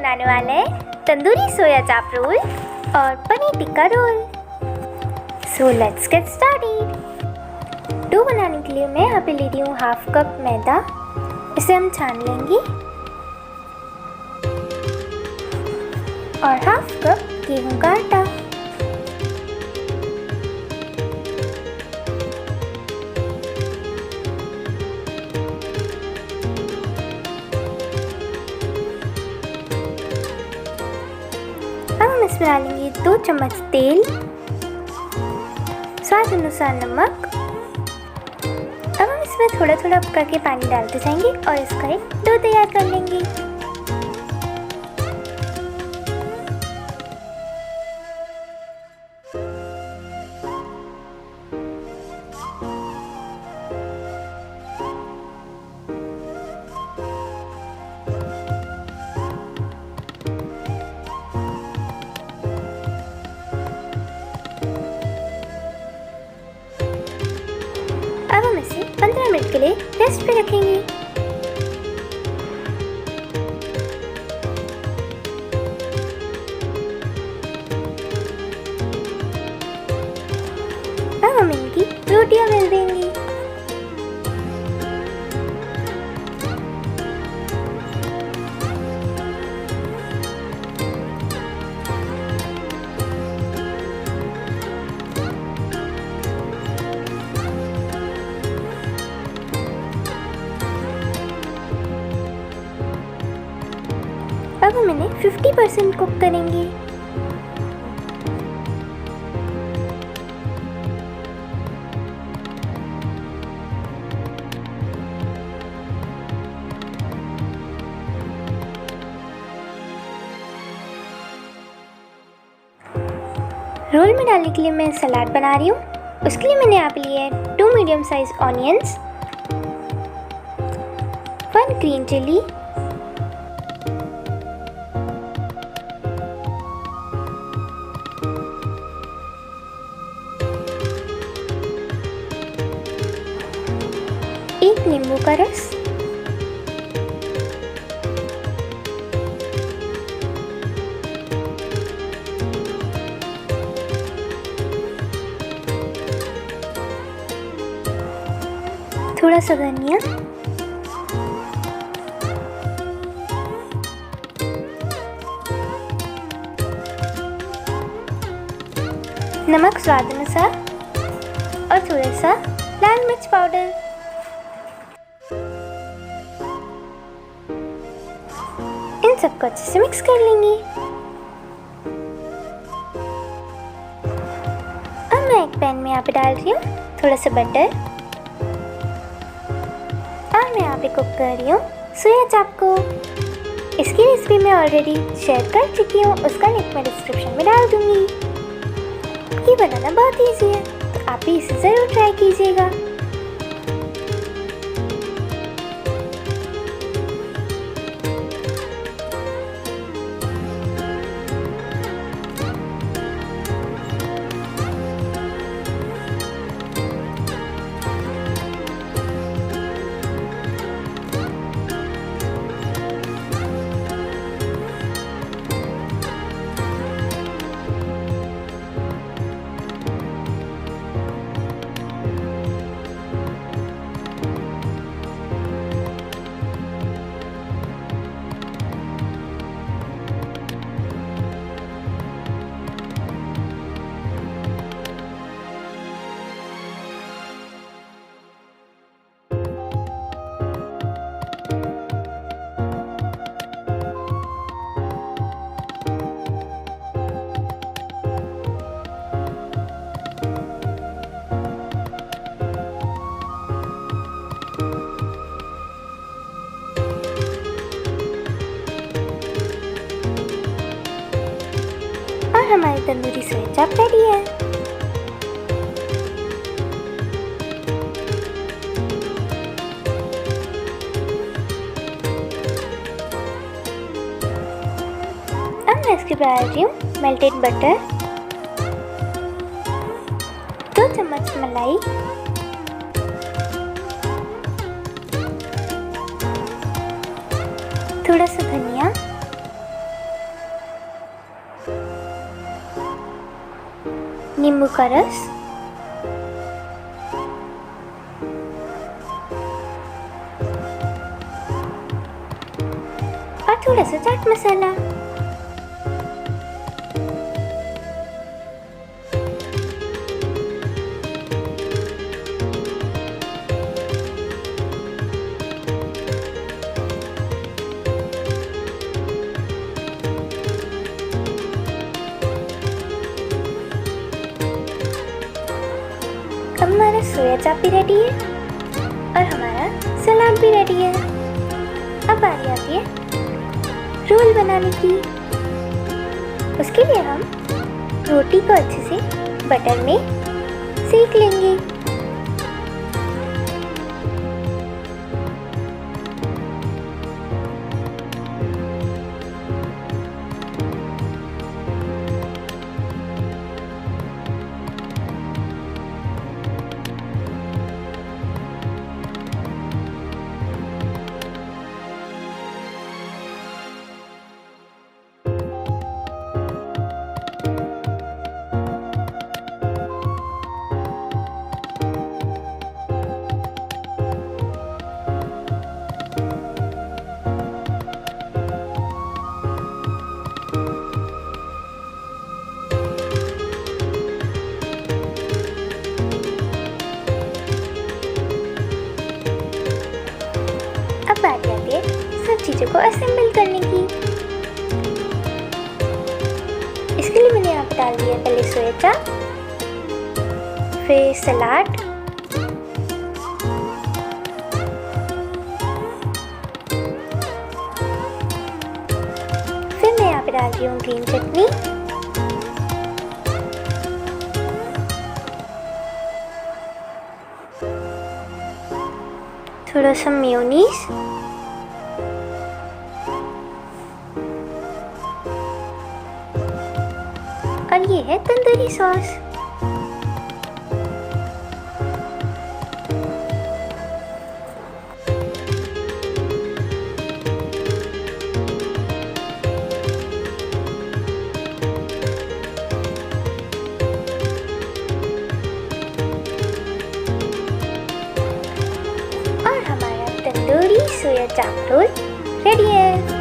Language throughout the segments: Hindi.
बनाने वाले हैं तंदूरी सोया चाप रोल और paneer tikka roll. So let's get started. Dough बनाने के लिए मैं यहाँ पे ले रही हूँ हाफ कप मैदा। इसे हम छान लेंगे और हाफ कप गेहूं का आटा। अब हम इसमें डालेंगे 2 चम्मच तेल, स्वाद अनुसार नमक। अब हम इसमें थोड़ा थोड़ा करके पानी डालते जाएंगे और इसका एक डो तैयार कर लेंगे। अब हम इसे 15 मिनट के लिए रेस्ट पे रखेंगे। अब हम इनकी रोटियां बेल देंगे। अब हम इन्हें 50% कुक करेंगे। रोल में डालने के लिए मैं सलाद बना रही हूँ। उसके लिए मैंने यहाँ पे लिए हैं 2 medium size onions, 1 green chilli, 1 नींबू का रस, थोड़ा सा धनिया, नमक स्वाद अनुसार और थोड़ा सा लाल मिर्च पाउडर। इन सबको अच्छे से मिक्स कर लेंगे। अब मैं एक पैन में यहाँ पे डाल रही हूँ थोड़ा सा बटर और मैं यहाँ पे कुक कर रही हूँ सोया चाप को। इसकी रेसिपी मैं ऑलरेडी शेयर कर चुकी हूँ, उसका लिंक मैं डिस्क्रिप्शन में डाल दूँगी। ये बनाना बहुत ईजी है, तो आप भी इसे ज़रूर ट्राई कीजिएगा। हमारी तंदूरी सोया चाप रेडी है। अब मैं इसके डाल रही हूँ मेल्टेड बटर, 2 चम्मच मलाई, थोड़ा सा धनिया, नींबू का रस, और थोड़ा सा चाट मसाला। अब हमारा सोया चाप भी रेडी है और हमारा सलाद भी रेडी है। अब बारी आती है रोल बनाने की। उसके लिए हम रोटी को अच्छे से बटर में सेक लेंगे। अब बारी आती है सब चीज़ों को असेंबल करने की। इसके लिए मैंने यहाँ पे डाल दिया पहले सोया चाप, फिर सलाद, फिर मैं यहाँ पे डाल रही हूँ ग्रीन चटनी, थोड़ा सा मेयोनीज, और ये है तंदूरी सॉस। और हमारा तंदूरी सोया चाप रोल रेडी है।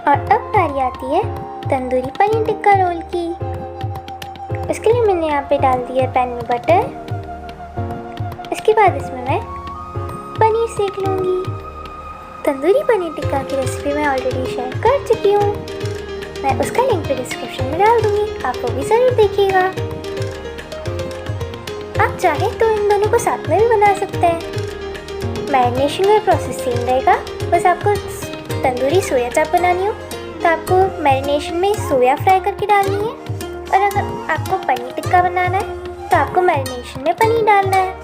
और अब बारी आती है तंदूरी पनीर टिक्का रोल की। इसके लिए मैंने यहाँ पे डाल दिया पैन में बटर। इसके बाद इसमें मैं पनीर सेक लूँगी। तंदूरी पनीर टिक्का की रेसिपी मैं ऑलरेडी शेयर कर चुकी हूँ, मैं उसका लिंक पे डिस्क्रिप्शन में डाल दूँगी, आप वो भी ज़रूर देखिएगा। आप चाहें तो इन दोनों को साथ में भी बना सकते हैं। मैरिनेशन का प्रोसेस सेम रहेगा, बस आपको तंदूरी सोया चाप बनानी हो तो आपको मैरिनेशन में सोया फ्राई करके डालनी है, और अगर आपको पनीर टिक्का बनाना है तो आपको मैरिनेशन में पनीर डालना है।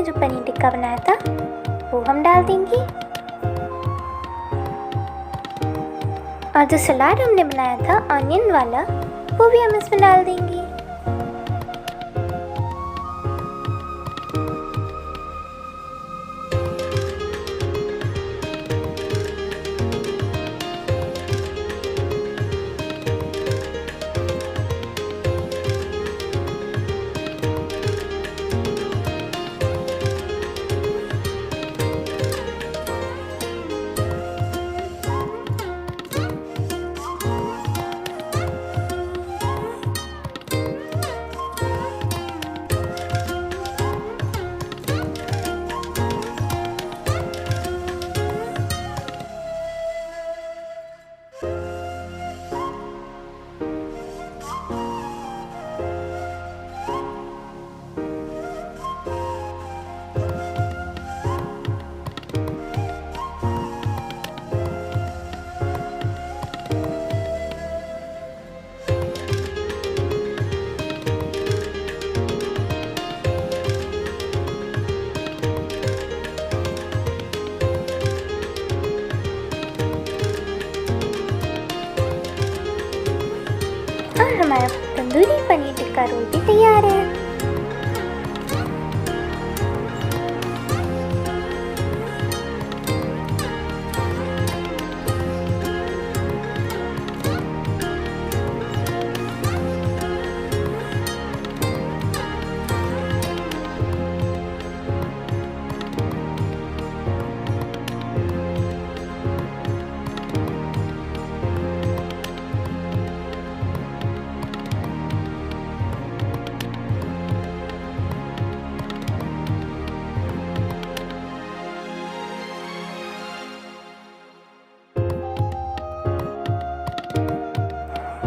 हमने जो पनीर टिक्का बनाया था वो हम डाल देंगे, और जो सलाद हमने बनाया था ऑनियन वाला वो भी हम इसमें डाल देंगे। और हमारा तंदूरी पनीर टिक्का रोल भी तैयार है।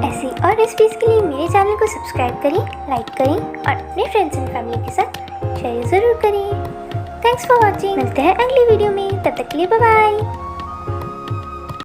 ऐसी और रेसिपीज़ के लिए मेरे चैनल को सब्सक्राइब करें, लाइक करें और अपने फ्रेंड्स एंड फैमिली के साथ शेयर ज़रूर करें। Thanks for watching. मिलते हैं अगली वीडियो में, तब तक के लिए बाय बाय।